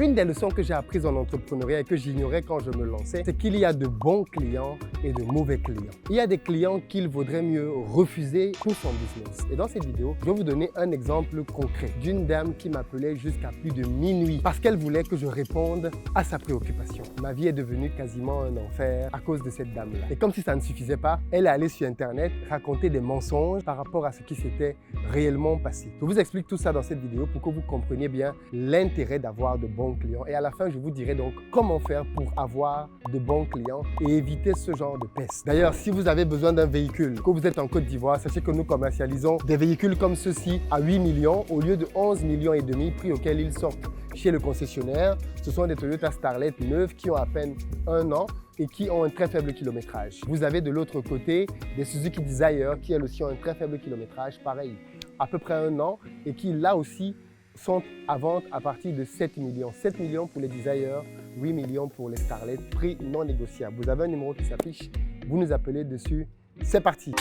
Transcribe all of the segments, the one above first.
Une des leçons que j'ai apprises en entrepreneuriat et que j'ignorais quand je me lançais, c'est qu'il y a de bons clients et de mauvais clients. Il y a des clients qu'il vaudrait mieux refuser pour son business. Et dans cette vidéo, je vais vous donner un exemple concret d'une dame qui m'appelait jusqu'à plus de minuit parce qu'elle voulait que je réponde à sa préoccupation. Ma vie est devenue quasiment un enfer à cause de cette dame-là. Et comme si ça ne suffisait pas, elle est allée sur Internet raconter des mensonges par rapport à ce qui s'était réellement passé. Je vous explique tout ça dans cette vidéo pour que vous compreniez bien l'intérêt d'avoir de bons clients. Et à la fin, je vous dirai donc comment faire pour avoir de bons clients et éviter ce genre de peste. D'ailleurs, si vous avez besoin d'un véhicule, que vous êtes en Côte d'Ivoire, sachez que nous commercialisons des véhicules comme ceux-ci à 8 millions au lieu de 11 millions et demi, prix auquel ils sortent chez le concessionnaire. Ce sont des Toyota Starlet neuves qui ont à peine un an et qui ont un très faible kilométrage. Vous avez de l'autre côté des Suzuki Desire qui elles aussi ont un très faible kilométrage, pareil, à peu près un an et qui là aussi sont à vente à partir de 7 millions. 7 millions pour les Desire, 8 millions pour les Starlet, prix non négociable. Vous avez un numéro qui s'affiche, vous nous appelez dessus, c'est parti.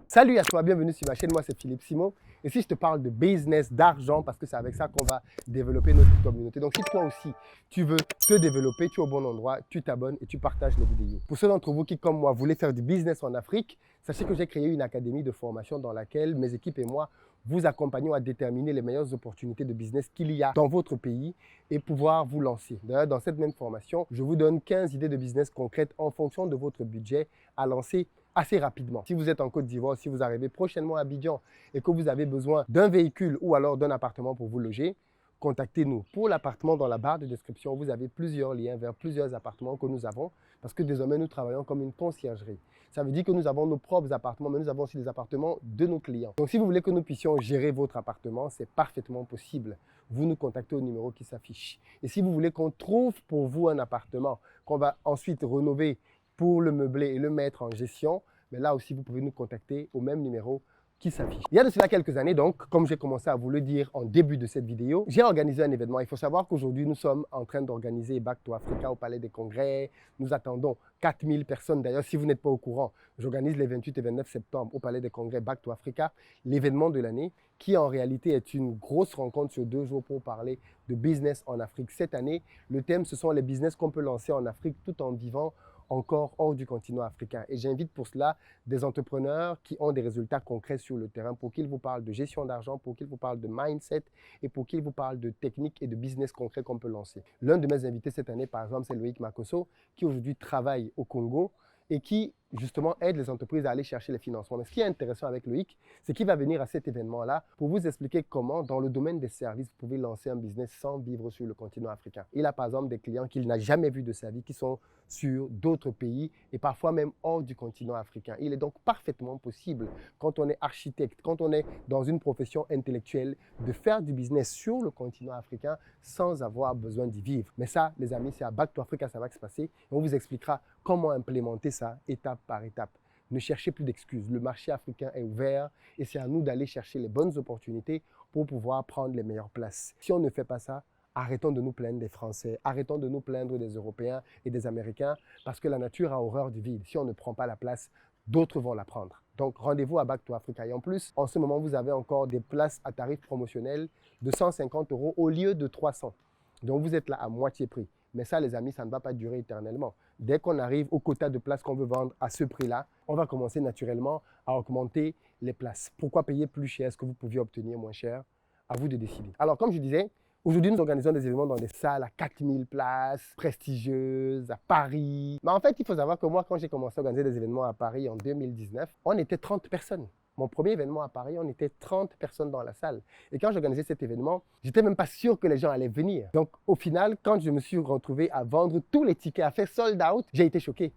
Salut à toi, bienvenue sur ma chaîne, moi c'est Philippe Simon. Et si je te parle de business, d'argent, parce que c'est avec ça qu'on va développer notre communauté. Donc si toi aussi, tu veux te développer, tu es au bon endroit, tu t'abonnes et tu partages les vidéos. Pour ceux d'entre vous qui, comme moi, voulaient faire du business en Afrique, sachez que j'ai créé une académie de formation dans laquelle mes équipes et moi vous accompagnons à déterminer les meilleures opportunités de business qu'il y a dans votre pays et pouvoir vous lancer. D'ailleurs, dans cette même formation, je vous donne 15 idées de business concrètes en fonction de votre budget à lancer assez rapidement. Si vous êtes en Côte d'Ivoire, si vous arrivez prochainement à Abidjan et que vous avez besoin d'un véhicule ou alors d'un appartement pour vous loger, contactez-nous. Pour l'appartement, dans la barre de description, vous avez plusieurs liens vers plusieurs appartements que nous avons parce que désormais, nous travaillons comme une conciergerie. Ça veut dire que nous avons nos propres appartements, mais nous avons aussi les appartements de nos clients. Donc, si vous voulez que nous puissions gérer votre appartement, c'est parfaitement possible. Vous nous contactez au numéro qui s'affiche. Et si vous voulez qu'on trouve pour vous un appartement qu'on va ensuite rénover pour le meubler et le mettre en gestion, mais là aussi, vous pouvez nous contacter au même numéro qui s'affiche. Il y a de cela quelques années, donc, comme j'ai commencé à vous le dire en début de cette vidéo, j'ai organisé un événement. Il faut savoir qu'aujourd'hui, nous sommes en train d'organiser Back to Africa au Palais des Congrès. Nous attendons 4000 personnes. D'ailleurs, si vous n'êtes pas au courant, j'organise les 28 et 29 septembre au Palais des Congrès Back to Africa, l'événement de l'année, qui en réalité est une grosse rencontre sur 2 jours pour parler de business en Afrique. Cette année, le thème, ce sont les business qu'on peut lancer en Afrique tout en vivant encore hors du continent africain. Et j'invite pour cela des entrepreneurs qui ont des résultats concrets sur le terrain pour qu'ils vous parlent de gestion d'argent, pour qu'ils vous parlent de mindset et pour qu'ils vous parlent de techniques et de business concrets qu'on peut lancer. L'un de mes invités cette année, par exemple, c'est Loïc Makosso, qui aujourd'hui travaille au Congo et qui justement aide les entreprises à aller chercher les financements. Mais ce qui est intéressant avec Loïc, c'est qu'il va venir à cet événement-là pour vous expliquer comment, dans le domaine des services, vous pouvez lancer un business sans vivre sur le continent africain. Il a par exemple des clients qu'il n'a jamais vus de sa vie, qui sont sur d'autres pays et parfois même hors du continent africain. Il est donc parfaitement possible, quand on est architecte, quand on est dans une profession intellectuelle, de faire du business sur le continent africain sans avoir besoin d'y vivre. Mais ça, les amis, c'est à Back to Africa, ça va se passer. Et on vous expliquera comment implémenter ça étape par étape. Ne cherchez plus d'excuses. Le marché africain est ouvert et c'est à nous d'aller chercher les bonnes opportunités pour pouvoir prendre les meilleures places. Si on ne fait pas ça, arrêtons de nous plaindre des Français, arrêtons de nous plaindre des Européens et des Américains parce que la nature a horreur du vide. Si on ne prend pas la place, d'autres vont la prendre. Donc, rendez-vous à Back to Africa. Et en plus, en ce moment, vous avez encore des places à tarif promotionnel de 150 € au lieu de 300. Donc, vous êtes là à moitié prix. Mais ça, les amis, ça ne va pas durer éternellement. Dès qu'on arrive au quota de places qu'on veut vendre à ce prix-là, on va commencer naturellement à augmenter les places. Pourquoi payer plus cher ce que vous pouviez obtenir moins cher? À vous de décider. Alors, comme je disais, aujourd'hui, nous organisons des événements dans des salles à 4000 places, prestigieuses, à Paris. Mais en fait, il faut savoir que moi, quand j'ai commencé à organiser des événements à Paris en 2019, on était 30 personnes. Mon premier événement à Paris, on était 30 personnes dans la salle. Et quand j'organisais cet événement, j'étais même pas sûr que les gens allaient venir. Donc, au final, quand je me suis retrouvé à vendre tous les tickets, à faire sold out, j'ai été choqué.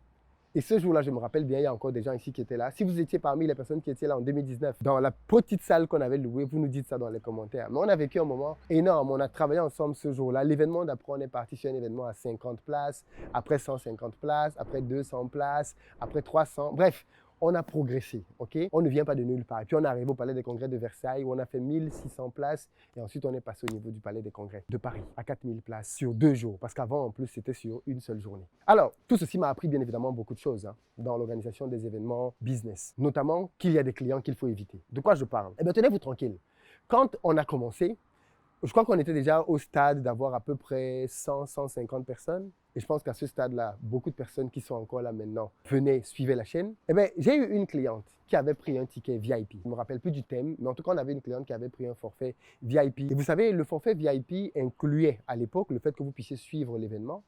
Et ce jour-là, je me rappelle bien, il y a encore des gens ici qui étaient là. Si vous étiez parmi les personnes qui étaient là en 2019, dans la petite salle qu'on avait louée, vous nous dites ça dans les commentaires. Mais on a vécu un moment énorme. On a travaillé ensemble ce jour-là. L'événement d'après, on est parti sur un événement à 50 places, après 150 places, après 200 places, après 300. Bref, on a progressé, ok? On ne vient pas de nulle part. Et puis on est arrivé au Palais des Congrès de Versailles où on a fait 1600 places et ensuite on est passé au niveau du Palais des Congrès de Paris à 4000 places sur 2 jours parce qu'avant en plus c'était sur une seule journée. Alors, tout ceci m'a appris bien évidemment beaucoup de choses dans l'organisation des événements business, notamment qu'il y a des clients qu'il faut éviter. De quoi je parle? Eh bien, tenez-vous tranquille. quand on a commencé, je crois qu'on était déjà au stade d'avoir à peu près 100, 150 personnes. Et je pense qu'à ce stade-là, beaucoup de personnes qui sont encore là maintenant venaient, suivaient la chaîne. Eh bien, j'ai eu une cliente qui avait pris un ticket VIP. Je ne me rappelle plus du thème, mais en tout cas, on avait une cliente qui avait pris un forfait VIP. Et vous savez, le forfait VIP incluait à l'époque le fait que vous puissiez suivre l'événement,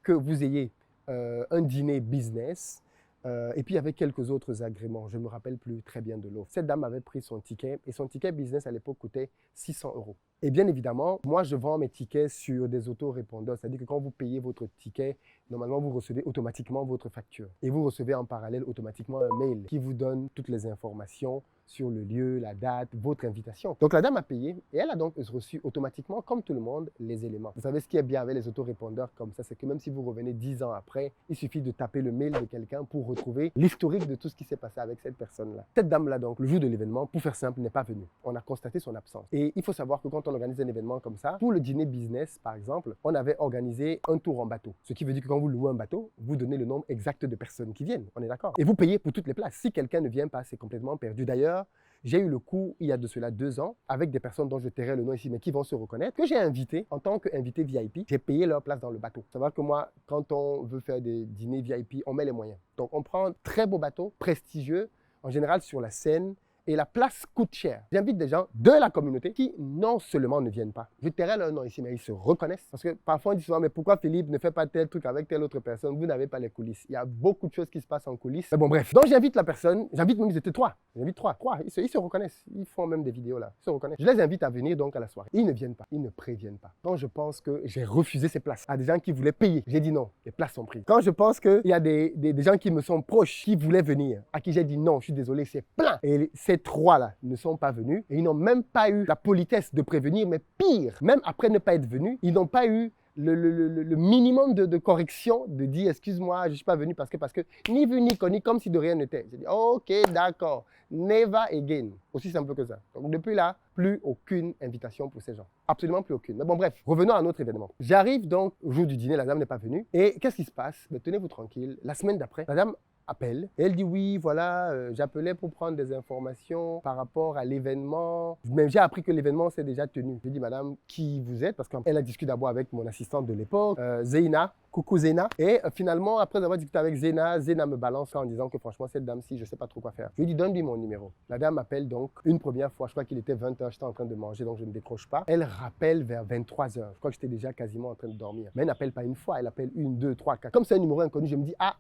que vous ayez un dîner business, et puis il y avait quelques autres agréments. Je ne me rappelle plus très bien de l'offre. Cette dame avait pris son ticket et son ticket business à l'époque coûtait 600 €. Et bien évidemment, moi je vends mes tickets sur des autorépondeurs. C'est-à-dire que quand vous payez votre ticket, normalement vous recevez automatiquement votre facture. Et vous recevez en parallèle automatiquement un mail qui vous donne toutes les informations sur le lieu, la date, votre invitation. Donc la dame a payé et elle a donc reçu automatiquement, comme tout le monde, les éléments. Vous savez ce qui est bien avec les autorépondeurs comme ça, c'est que même si vous revenez 10 ans après, il suffit de taper le mail de quelqu'un pour retrouver l'historique de tout ce qui s'est passé avec cette personne-là. Cette dame-là, donc, le jour de l'événement, pour faire simple, n'est pas venue. On a constaté son absence. Et il faut savoir que quand on organise un événement comme ça, pour le dîner business, par exemple, on avait organisé un tour en bateau. Ce qui veut dire que quand vous louez un bateau, vous donnez le nombre exact de personnes qui viennent. On est d'accord? Et vous payez pour toutes les places. Si quelqu'un ne vient pas, c'est complètement perdu. D'ailleurs, j'ai eu le coup, il y a de cela 2 ans, avec des personnes dont je tairai le nom ici, mais qui vont se reconnaître, que j'ai invité en tant qu'invité VIP. J'ai payé leur place dans le bateau. Savoir que moi, quand on veut faire des dîners VIP, on met les moyens. Donc, on prend un très beau bateau, prestigieux, en général sur la Seine, et la place coûte cher. J'invite des gens de la communauté qui non seulement ne viennent pas, je tairai leur nom ici, mais ils se reconnaissent. Parce que parfois on dit souvent, mais pourquoi Philippe ne fait pas tel truc avec telle autre personne? Vous n'avez pas les coulisses. Il y a beaucoup de choses qui se passent en coulisses. Mais bon, bref. Donc j'invite la personne, j'invite même, ils étaient 3. J'invite 3. Ils se reconnaissent. Ils font même des vidéos là. Ils se reconnaissent. Je les invite à venir donc à la soirée. Ils ne viennent pas. Ils ne préviennent pas. Quand je pense que j'ai refusé ces places à des gens qui voulaient payer, j'ai dit non. Les places sont prises. Quand je pense qu'il y a des gens qui me sont proches, qui voulaient venir, à qui j'ai dit non, je suis désolé, c'est plein. Et ces 3 là ne sont pas venus et ils n'ont même pas eu la politesse de prévenir, mais pire, même après ne pas être venus, ils n'ont pas eu le minimum de correction, de dire excuse-moi, je ne suis pas venu parce que ni vu ni connu, comme si de rien n'était. J'ai dit ok, d'accord, never again. Aussi simple que ça. Donc depuis là, plus aucune invitation pour ces gens. Absolument plus aucune. Mais bon, bref, revenons à notre événement. J'arrive donc au jour du dîner, la dame n'est pas venue. Et qu'est-ce qui se passe? Tenez-vous tranquille. La semaine d'après, la dame appelle et elle dit oui, voilà, j'appelais pour prendre des informations par rapport à l'événement. Mais j'ai appris que l'événement s'est déjà tenu. Je dis madame, qui vous êtes? Parce qu'elle a discuté d'abord avec mon assistante de l'époque, Zeyna. Coucou Zeyna. Et finalement, après avoir discuté avec Zeyna, Zeyna me balance en disant que franchement, cette dame-ci, je ne sais pas trop quoi faire. Je lui dis, donne-lui mon numéro. La dame m'appelle donc une première fois. Je crois qu'il était 20 h, j'étais en train de manger, donc je ne décroche pas. Elle rappelle vers 23 h. Je crois que j'étais déjà quasiment en train de dormir. Mais elle n'appelle pas une fois, elle appelle 1, 2, 3, 4. Comme c'est un numéro inconnu, je me dis, ah,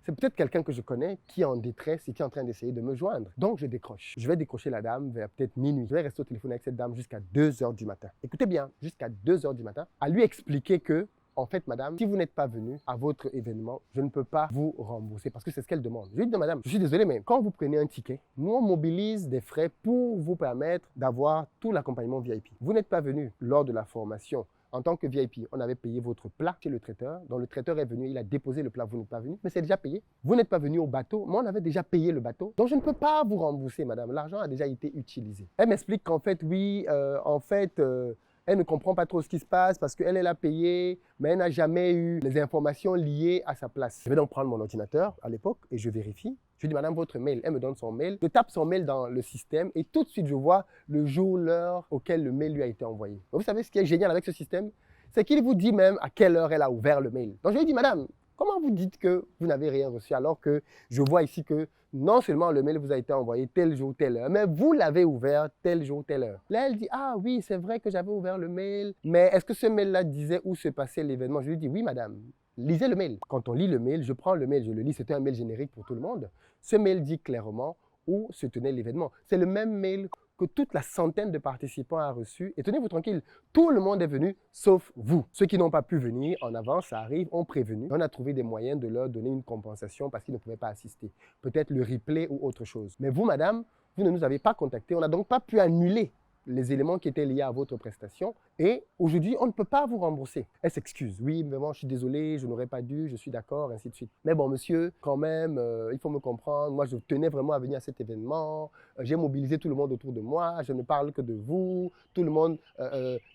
c'est peut-être quelqu'un que je connais qui est en détresse et qui est en train d'essayer de me joindre. Donc, je décroche. Je vais décrocher la dame vers peut-être minuit. Je vais rester au téléphone avec cette dame jusqu'à 2 h du matin. Écoutez bien, jusqu'à 2 h du matin, à lui expliquer que, en fait, madame, si vous n'êtes pas venue à votre événement, je ne peux pas vous rembourser parce que c'est ce qu'elle demande. Je lui dis, madame, je suis désolé, mais quand vous prenez un ticket, nous, on mobilise des frais pour vous permettre d'avoir tout l'accompagnement VIP. Vous n'êtes pas venu lors de la formation. En tant que VIP, on avait payé votre plat chez le traiteur. Donc le traiteur est venu, il a déposé le plat, vous n'êtes pas venu, mais c'est déjà payé. Vous n'êtes pas venu au bateau, moi on avait déjà payé le bateau. Donc je ne peux pas vous rembourser, madame. L'argent a déjà été utilisé. Elle m'explique qu'en fait, oui, elle ne comprend pas trop ce qui se passe parce qu'elle l'a payé, mais elle n'a jamais eu les informations liées à sa place. Je vais donc prendre mon ordinateur à l'époque et je vérifie. Je lui dis, madame, votre mail. Elle me donne son mail. Je tape son mail dans le système et tout de suite, je vois le jour, l'heure auquel le mail lui a été envoyé. Donc, vous savez ce qui est génial avec ce système? C'est qu'il vous dit même à quelle heure elle a ouvert le mail. Donc, je lui dis, madame, comment vous dites que vous n'avez rien reçu alors que je vois ici que non seulement le mail vous a été envoyé tel jour, telle heure, mais vous l'avez ouvert tel jour, telle heure. Là, elle dit, ah oui, c'est vrai que j'avais ouvert le mail, mais est-ce que ce mail-là disait où se passait l'événement? Je lui dis, oui, madame. Lisez le mail. Quand on lit le mail, je prends le mail, je le lis, c'était un mail générique pour tout le monde. Ce mail dit clairement où se tenait l'événement. C'est le même mail que toute la centaine de participants a reçu. Et tenez-vous tranquille, tout le monde est venu, sauf vous. Ceux qui n'ont pas pu venir en avance, ça arrive, ont prévenu. On a trouvé des moyens de leur donner une compensation parce qu'ils ne pouvaient pas assister. Peut-être le replay ou autre chose. Mais vous, madame, vous ne nous avez pas contactés. On n'a donc pas pu annuler les éléments qui étaient liés à votre prestation. Et aujourd'hui, on ne peut pas vous rembourser. Elle s'excuse. Oui, vraiment, je suis désolé, je n'aurais pas dû, je suis d'accord, ainsi de suite. Mais bon, monsieur, quand même, il faut me comprendre. Moi, je tenais vraiment à venir à cet événement. J'ai mobilisé tout le monde autour de moi. Je ne parle que de vous. Tout le monde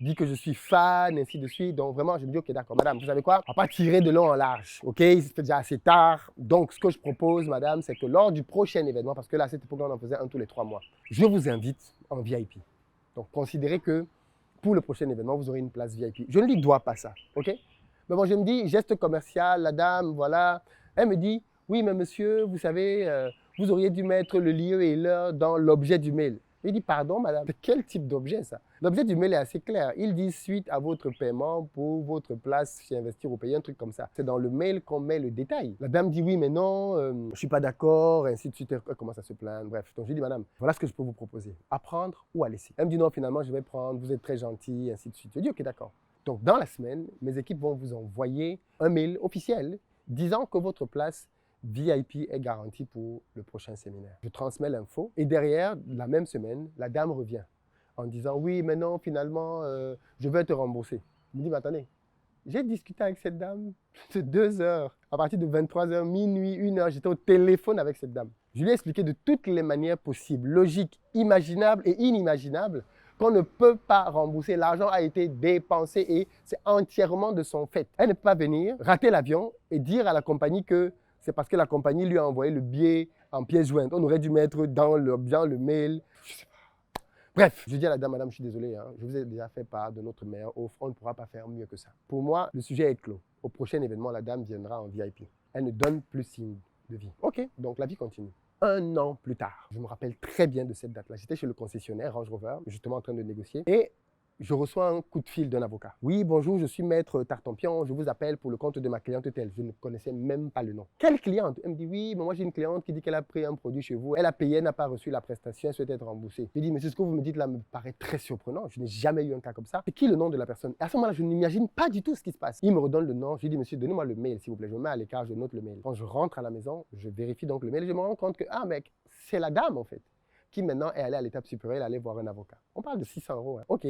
dit que je suis fan, ainsi de suite. Donc, vraiment, je me dis, ok, d'accord, madame, vous savez quoi? On va pas tirer de long en large, ok? Il se fait déjà assez tard. Donc, ce que je propose, madame, c'est que lors du prochain événement, parce que là, à cette époque-là, on en faisait un tous les 3 mois, je vous invite en VIP. Donc, considérez que pour le prochain événement, vous aurez une place VIP. Je ne lui dois pas ça, ok? Mais bon, je me dis, geste commercial, la dame, voilà. Elle me dit, oui, mais monsieur, vous savez, vous auriez dû mettre le lieu et l'heure dans l'objet du mail. Il dit, pardon, madame, quel type d'objet ça? L'objet du mail est assez clair. Il dit, suite à votre paiement pour votre place chez Investir au Pays, un truc comme ça. C'est dans le mail qu'on met le détail. La dame dit, oui, mais non, je ne suis pas d'accord, ainsi de suite. Elle commence à se plaindre. Bref, donc je lui dis, madame, voilà ce que je peux vous proposer. À prendre ou à laisser. Elle me dit, non, finalement, je vais prendre, vous êtes très gentil, ainsi de suite. Je dis, ok, d'accord. Donc, dans la semaine, mes équipes vont vous envoyer un mail officiel disant que votre place VIP est garantie pour le prochain séminaire. Je transmets l'info et derrière, la même semaine, la dame revient en disant « Oui, mais non, finalement, je vais te rembourser. » Je me dis « Mais attendez, j'ai discuté avec cette dame de 2 heures. À partir de 23 h, minuit, 1 h, j'étais au téléphone avec cette dame. Je lui ai expliqué de toutes les manières possibles, logiques, imaginables et inimaginables, qu'on ne peut pas rembourser. L'argent a été dépensé et c'est entièrement de son fait. Elle ne peut pas venir, rater l'avion et dire à la compagnie que c'est parce que la compagnie lui a envoyé le billet en pièce jointe. On aurait dû mettre dans le mail. Je sais pas. Bref, je dis à la dame, madame, je suis désolé, hein, je vous ai déjà fait part de notre meilleure offre. On ne pourra pas faire mieux que ça. Pour moi, le sujet est clos. Au prochain événement, la dame viendra en VIP. Elle ne donne plus signe de vie. Ok, donc la vie continue. 1 an plus tard, je me rappelle très bien de cette date-là. J'étais chez le concessionnaire Range Rover, justement en train de négocier. Et je reçois un coup de fil d'un avocat. Oui, bonjour, je suis maître Tartampion, je vous appelle pour le compte de ma cliente telle. Je ne connaissais même pas le nom. Quelle cliente? Elle me dit, oui, mais moi j'ai une cliente qui dit qu'elle a pris un produit chez vous. Elle a payé, elle n'a pas reçu la prestation, elle souhaite être remboursée. Je dis, mais ce que vous me dites là me paraît très surprenant. Je n'ai jamais eu un cas comme ça. C'est qui le nom de la personne? Et à ce moment-là, je n'imagine pas du tout ce qui se passe. Il me redonne le nom. Je lui dis, monsieur, donnez-moi le mail, s'il vous plaît. Je me mets à l'écart, je note le mail. Quand je rentre à la maison, je vérifie donc le mail et je me rends compte que, ah mec, c'est la dame en fait, qui maintenant est allée à l'étape supérieure, elle est allée voir un avocat. On parle de 600 €. Hein. Ok.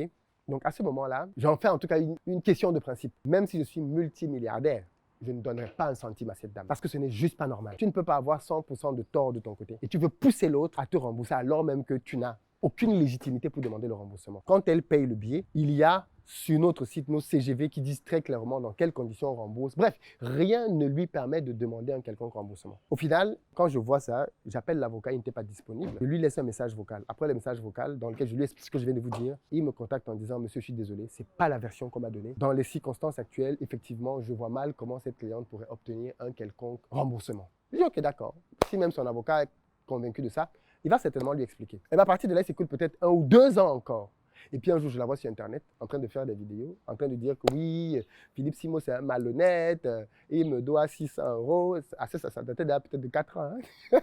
Donc, à ce moment-là, j'en fais en tout cas une question de principe. Même si je suis multimilliardaire, je ne donnerai pas un centime à cette dame. Parce que ce n'est juste pas normal. Tu ne peux pas avoir 100% de tort de ton côté. Et tu veux pousser l'autre à te rembourser alors même que tu n'as aucune légitimité pour demander le remboursement. Quand elle paye le billet, il y a sur notre site nos CGV qui disent très clairement dans quelles conditions on rembourse. Bref, rien ne lui permet de demander un quelconque remboursement. Au final, quand je vois ça, j'appelle l'avocat, il n'était pas disponible. Je lui laisse un message vocal. Après le message vocal, dans lequel je lui explique ce que je viens de vous dire, il me contacte en disant « Monsieur, je suis désolé, ce n'est pas la version qu'on m'a donnée. Dans les circonstances actuelles, effectivement, je vois mal comment cette cliente pourrait obtenir un quelconque remboursement. » Je dis « Ok, d'accord. » Si même son avocat est convaincu de ça, il va certainement lui expliquer. Et à partir de là, il s'écoute peut-être 1 ou 2 ans encore. Et puis un jour, je la vois sur Internet en train de faire des vidéos, en train de dire que oui, Philippe Simo, c'est un malhonnête, il me doit 600 €. Ah, ça datait peut-être de 4 ans. Hein?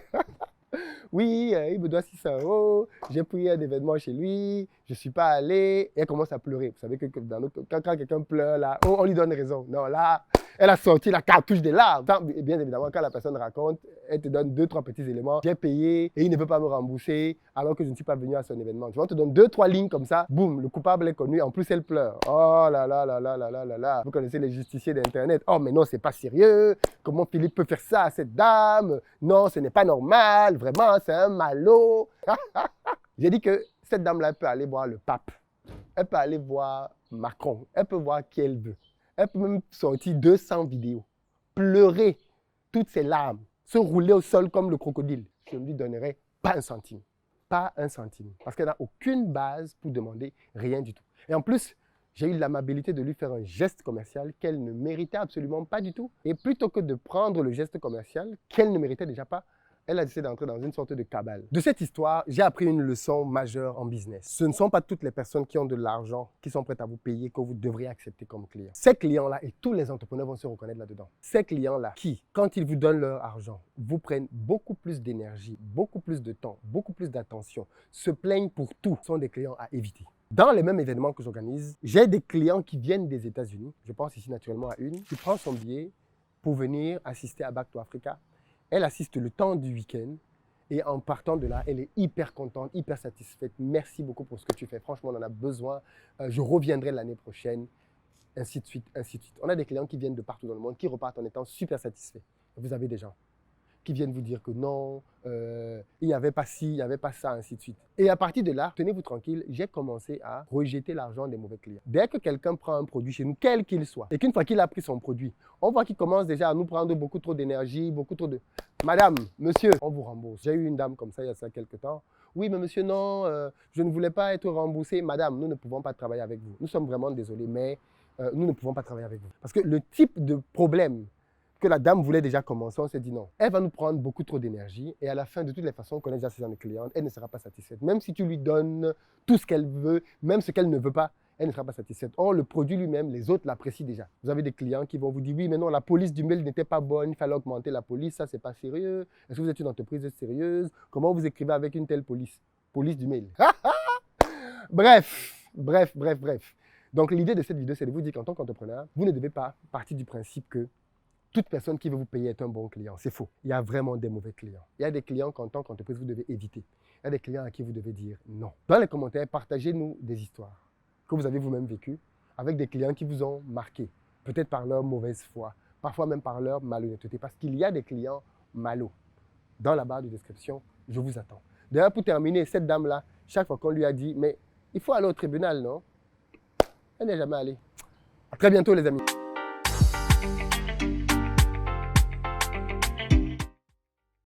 Oui, il me doit 600 €, j'ai pris un événement chez lui, je ne suis pas allé, et elle commence à pleurer. Vous savez que quand quelqu'un pleure, là, on lui donne raison. Non, là, elle a sorti la cartouche des larmes. Et bien évidemment, quand la personne raconte, elle te donne 2-3 petits éléments. J'ai payé et il ne veut pas me rembourser alors que je ne suis pas venu à son événement. Tu vois, on te donne 2-3 lignes comme ça, boum, le coupable est connu. En plus, elle pleure. Oh là là là là là là là là. Vous connaissez les justiciers d'Internet. Oh, mais non, c'est pas sérieux. Comment Philippe peut faire ça à cette dame? Non, ce n'est pas normal. Vraiment, c'est un malot. J'ai dit que cette dame-là peut aller voir le pape. Elle peut aller voir Macron. Elle peut voir qui elle veut. Elle peut même sortir 200 vidéos, pleurer toutes ses larmes, se rouler au sol comme le crocodile. Je ne lui donnerai pas un centime. Pas un centime. Parce qu'elle n'a aucune base pour demander rien du tout. Et en plus, j'ai eu l'amabilité de lui faire un geste commercial qu'elle ne méritait absolument pas du tout. Et plutôt que de prendre le geste commercial qu'elle ne méritait déjà pas, elle a décidé d'entrer dans une sorte de cabale. De cette histoire, j'ai appris une leçon majeure en business. Ce ne sont pas toutes les personnes qui ont de l'argent, qui sont prêtes à vous payer, que vous devriez accepter comme clients. Ces clients-là, et tous les entrepreneurs vont se reconnaître là-dedans. Ces clients-là qui, quand ils vous donnent leur argent, vous prennent beaucoup plus d'énergie, beaucoup plus de temps, beaucoup plus d'attention, se plaignent pour tout, sont des clients à éviter. Dans les mêmes événements que j'organise, j'ai des clients qui viennent des États-Unis. Je pense ici naturellement à une, qui prend son billet pour venir assister à Back to Africa. Elle assiste le temps du week-end et en partant de là, elle est hyper contente, hyper satisfaite. Merci beaucoup pour ce que tu fais. Franchement, on en a besoin. Je reviendrai l'année prochaine, ainsi de suite, ainsi de suite. On a des clients qui viennent de partout dans le monde, qui repartent en étant super satisfaits. Vous avez des gens qui viennent vous dire que non, il n'y avait pas ci, il n'y avait pas ça, ainsi de suite. Et à partir de là, tenez-vous tranquille, j'ai commencé à rejeter l'argent des mauvais clients. Dès que quelqu'un prend un produit chez nous, quel qu'il soit, et qu'une fois qu'il a pris son produit, on voit qu'il commence déjà à nous prendre beaucoup trop d'énergie, beaucoup trop de... Madame, monsieur, on vous rembourse. J'ai eu une dame comme ça il y a ça quelques temps, Oui, mais monsieur, non, je ne voulais pas être remboursé. Madame, nous ne pouvons pas travailler avec vous. Nous sommes vraiment désolés, mais nous ne pouvons pas travailler avec vous. Parce que le type de problème que la dame voulait déjà commencer, on s'est dit non. Elle va nous prendre beaucoup trop d'énergie et à la fin, de toutes les façons, on connaît déjà ses clientes, elle ne sera pas satisfaite. Même si tu lui donnes tout ce qu'elle veut, même ce qu'elle ne veut pas, elle ne sera pas satisfaite. Or, le produit lui-même, les autres l'apprécient déjà. Vous avez des clients qui vont vous dire, oui, mais non, la police du mail n'était pas bonne, il fallait augmenter la police, ça, c'est pas sérieux. Est-ce que vous êtes une entreprise sérieuse? Comment vous écrivez avec une telle police? Police du mail. Bref. Donc, l'idée de cette vidéo, c'est de vous dire qu'en tant qu'entrepreneur, vous ne devez pas partir du principe que toute personne qui veut vous payer est un bon client. C'est faux. Il y a vraiment des mauvais clients. Il y a des clients qu'en tant qu'entreprise, vous devez éviter. Il y a des clients à qui vous devez dire non. Dans les commentaires, partagez-nous des histoires que vous avez vous-même vécues avec des clients qui vous ont marqué, peut-être par leur mauvaise foi, parfois même par leur malhonnêteté, parce qu'il y a des clients malos. Dans la barre de description, je vous attends. D'ailleurs, pour terminer, cette dame-là, chaque fois qu'on lui a dit, mais il faut aller au tribunal, non? Elle n'est jamais allée. À très bientôt, les amis.